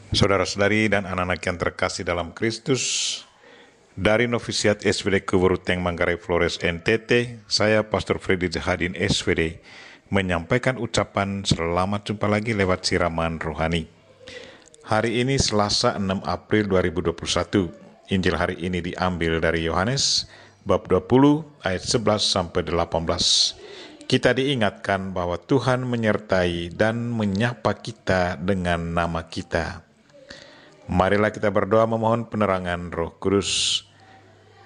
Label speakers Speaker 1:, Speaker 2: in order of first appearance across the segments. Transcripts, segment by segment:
Speaker 1: Saudara-saudari dan anak-anak yang terkasih dalam Kristus, dari Novisiat SVD Kuburuteng Manggarai Flores NTT, saya Pastor Freddy Jahadin SVD menyampaikan ucapan selamat jumpa lagi lewat siraman rohani. Hari ini Selasa 6 April 2021. Injil hari ini diambil dari Yohanes bab 20 ayat 11 sampai 18. Kita diingatkan bahwa Tuhan menyertai dan menyapa kita dengan nama kita. Marilah kita berdoa memohon penerangan Roh Kudus.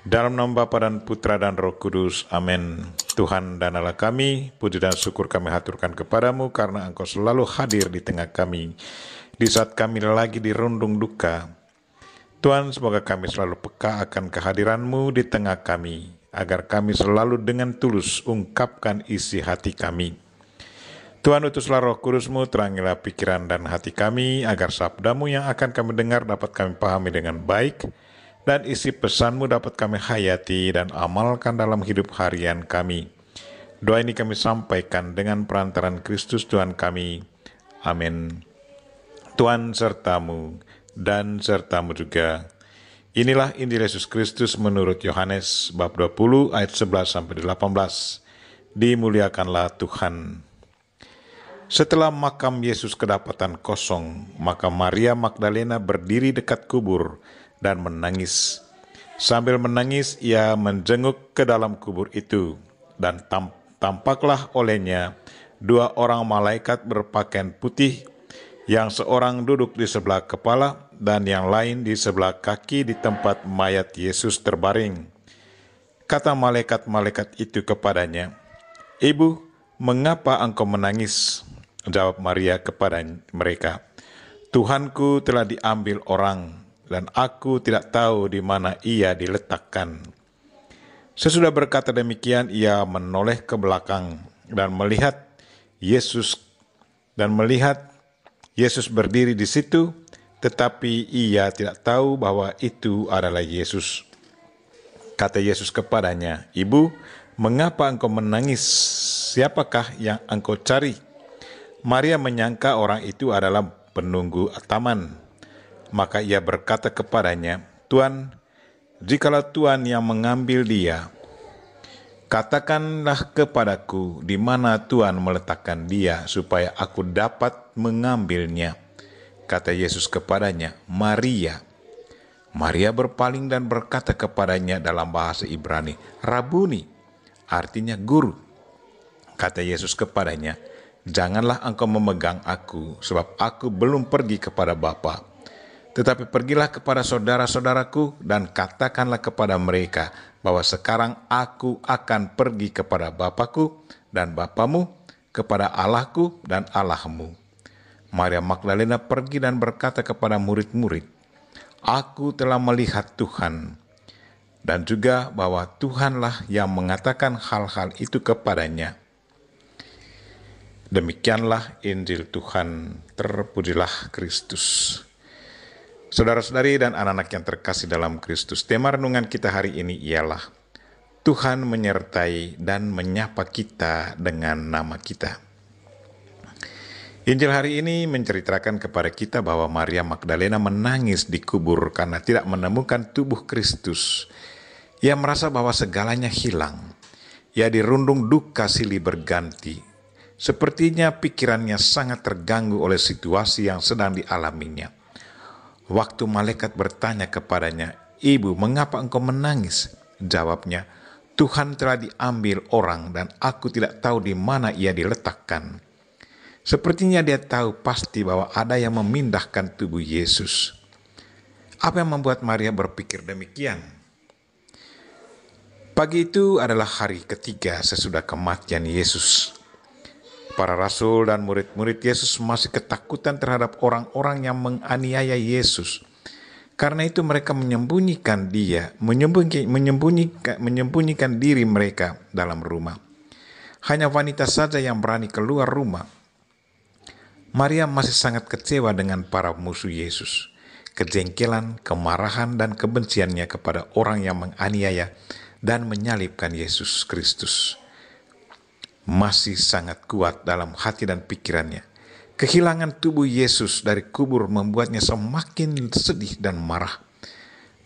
Speaker 1: Dalam nama Bapa dan Putra dan Roh Kudus, amin. Tuhan dan Allah kami, puji dan syukur kami haturkan kepadamu karena Engkau selalu hadir di tengah kami di saat kami lagi dirundung duka. Tuhan, semoga kami selalu peka akan kehadiran-Mu di tengah kami, agar kami selalu dengan tulus ungkapkan isi hati kami. Tuhan, utuslah Roh Kudus-Mu, terangilah pikiran dan hati kami, agar sabda-Mu yang akan kami dengar dapat kami pahami dengan baik, dan isi pesan-Mu dapat kami hayati dan amalkan dalam hidup harian kami. Doa ini kami sampaikan dengan perantaran Kristus Tuhan kami. Amin. Tuhan sertamu dan sertamu juga. Inilah Injil Yesus Kristus menurut Yohanes bab 20 ayat 11 sampai 18. Dimuliakanlah Tuhan. Setelah makam Yesus kedapatan kosong, maka Maria Magdalena berdiri dekat kubur dan menangis. Sambil menangis, ia menjenguk ke dalam kubur itu, dan tampaklah olehnya dua orang malaikat berpakaian putih, yang seorang duduk di sebelah kepala dan yang lain di sebelah kaki di tempat mayat Yesus terbaring. Kata malaikat-malaikat itu kepadanya, "Ibu, mengapa engkau menangis?" Jawab Maria kepada mereka, "Tuhanku telah diambil orang, dan aku tidak tahu di mana ia diletakkan." Sesudah berkata demikian, ia menoleh ke belakang dan melihat Yesus berdiri di situ, tetapi ia tidak tahu bahwa itu adalah Yesus. Kata Yesus kepadanya, "Ibu, mengapa engkau menangis? Siapakah yang engkau cari?" Maria menyangka orang itu adalah penunggu taman. Maka ia berkata kepadanya, "Tuan, jikalau Tuan yang mengambil dia, katakanlah kepadaku di mana Tuan meletakkan dia, supaya aku dapat mengambilnya." Kata Yesus kepadanya, "Maria." Maria berpaling dan berkata kepadanya dalam bahasa Ibrani, "Rabuni," artinya guru. Kata Yesus kepadanya, "Janganlah engkau memegang aku, sebab aku belum pergi kepada Bapa. Tetapi pergilah kepada saudara-saudaraku dan katakanlah kepada mereka bahwa sekarang aku akan pergi kepada Bapakku dan Bapamu, kepada Allahku dan Allahmu." Maria Magdalena pergi dan berkata kepada murid-murid, "Aku telah melihat Tuhan," dan juga bahwa Tuhanlah yang mengatakan hal-hal itu kepadanya. Demikianlah Injil Tuhan, terpujilah Kristus. Saudara-saudari dan anak-anak yang terkasih dalam Kristus, tema renungan kita hari ini ialah Tuhan menyertai dan menyapa kita dengan nama kita. Injil hari ini menceritakan kepada kita bahwa Maria Magdalena menangis di kubur karena tidak menemukan tubuh Kristus. Ia merasa bahwa segalanya hilang. Ia dirundung duka silih berganti. Sepertinya pikirannya sangat terganggu oleh situasi yang sedang dialaminya. Waktu malaikat bertanya kepadanya, "Ibu, mengapa engkau menangis?" Jawabnya, "Tuhan telah diambil orang dan aku tidak tahu di mana ia diletakkan." Sepertinya dia tahu pasti bahwa ada yang memindahkan tubuh Yesus. Apa yang membuat Maria berpikir demikian? Pagi itu adalah hari ketiga sesudah kematian Yesus. Para rasul dan murid-murid Yesus masih ketakutan terhadap orang-orang yang menganiaya Yesus. Karena itu mereka menyembunyikan diri mereka dalam rumah. Hanya wanita saja yang berani keluar rumah. Maria masih sangat kecewa dengan para musuh Yesus. Kejengkelan, kemarahan, dan kebenciannya kepada orang yang menganiaya dan menyalibkan Yesus Kristus masih sangat kuat dalam hati dan pikirannya. Kehilangan tubuh Yesus dari kubur membuatnya semakin sedih dan marah.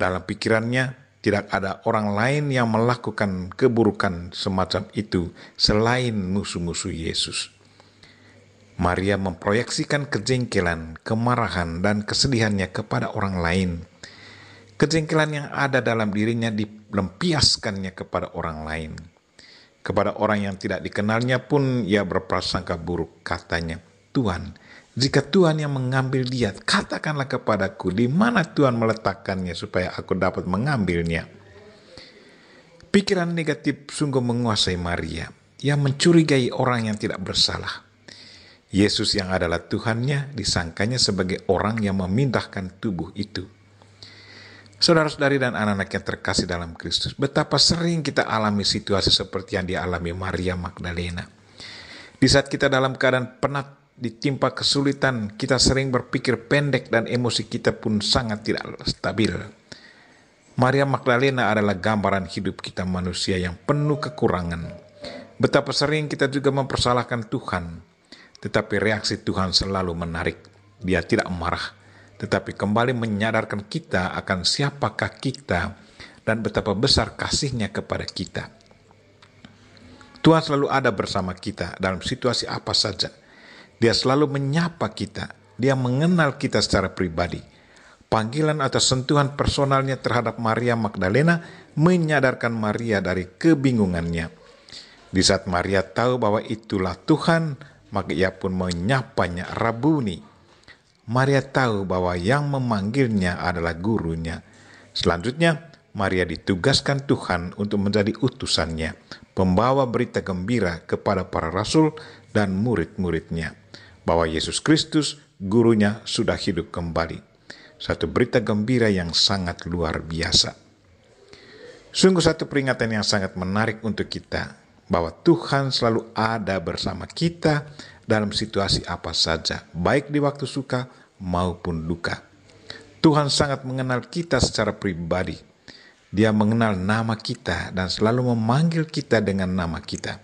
Speaker 1: Dalam pikirannya, tidak ada orang lain yang melakukan keburukan semacam itu selain musuh-musuh Yesus. Maria memproyeksikan kejengkelan, kemarahan, dan kesedihannya kepada orang lain. Kejengkelan yang ada dalam dirinya dilempiaskannya kepada orang lain. Kepada orang yang tidak dikenalnya pun ia berprasangka buruk, katanya, "Tuhan, jika Tuhan yang mengambil dia, katakanlah kepadaku di mana Tuhan meletakkannya supaya aku dapat mengambilnya." Pikiran negatif sungguh menguasai Maria. Ia mencurigai orang yang tidak bersalah. Yesus yang adalah Tuhannya disangkanya sebagai orang yang memindahkan tubuh itu. Saudara-saudari dan anak-anak yang terkasih dalam Kristus, betapa sering kita alami situasi seperti yang dialami Maria Magdalena. Di saat kita dalam keadaan penat, ditimpa kesulitan, kita sering berpikir pendek dan emosi kita pun sangat tidak stabil. Maria Magdalena adalah gambaran hidup kita manusia yang penuh kekurangan. Betapa sering kita juga mempersalahkan Tuhan, tetapi reaksi Tuhan selalu menarik. Dia tidak marah, tetapi kembali menyadarkan kita akan siapakah kita dan betapa besar kasih-Nya kepada kita. Tuhan selalu ada bersama kita dalam situasi apa saja. Dia selalu menyapa kita. Dia mengenal kita secara pribadi. Panggilan atau sentuhan personalnya terhadap Maria Magdalena menyadarkan Maria dari kebingungannya. Di saat Maria tahu bahwa itulah Tuhan, maka ia pun menyapanya Rabuni. Maria tahu bahwa yang memanggilnya adalah gurunya. Selanjutnya, Maria ditugaskan Tuhan untuk menjadi utusannya, pembawa berita gembira kepada para rasul dan murid-muridnya, bahwa Yesus Kristus, gurunya, sudah hidup kembali. Satu berita gembira yang sangat luar biasa. Sungguh satu peringatan yang sangat menarik untuk kita, bahwa Tuhan selalu ada bersama kita dalam situasi apa saja, baik di waktu suka maupun duka. Tuhan sangat mengenal kita secara pribadi. Dia mengenal nama kita dan selalu memanggil kita dengan nama kita.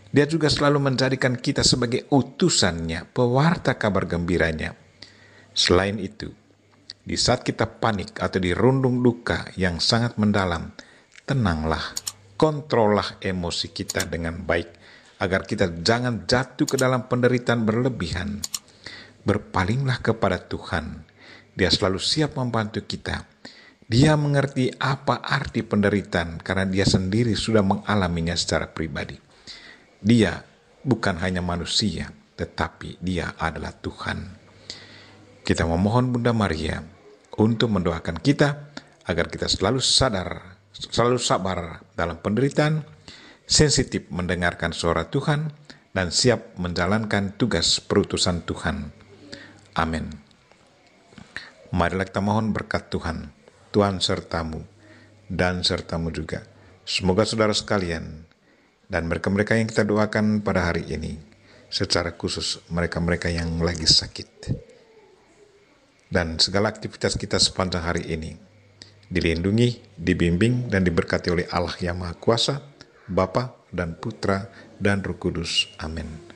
Speaker 1: Dia juga selalu menjadikan kita sebagai utusannya, pewarta kabar gembiranya. Selain itu, di saat kita panik atau dirundung duka yang sangat mendalam, tenanglah, kontrollah emosi kita dengan baik, agar kita jangan jatuh ke dalam penderitaan berlebihan. Berpalinglah kepada Tuhan. Dia selalu siap membantu kita. Dia mengerti apa arti penderitaan karena dia sendiri sudah mengalaminya secara pribadi. Dia bukan hanya manusia, tetapi dia adalah Tuhan. Kita memohon Bunda Maria untuk mendoakan kita agar kita selalu sabar dalam penderitaan, sensitif mendengarkan suara Tuhan, dan siap menjalankan tugas perutusan Tuhan. Amin. Marilah kita mohon berkat Tuhan. Tuhan sertamu dan sertamu juga. Semoga saudara sekalian dan mereka-mereka yang kita doakan pada hari ini, secara khusus mereka-mereka yang lagi sakit, dan segala aktivitas kita sepanjang hari ini dilindungi, dibimbing, dan diberkati oleh Allah yang Maha Kuasa, Bapa dan Putra dan Roh Kudus. Amin.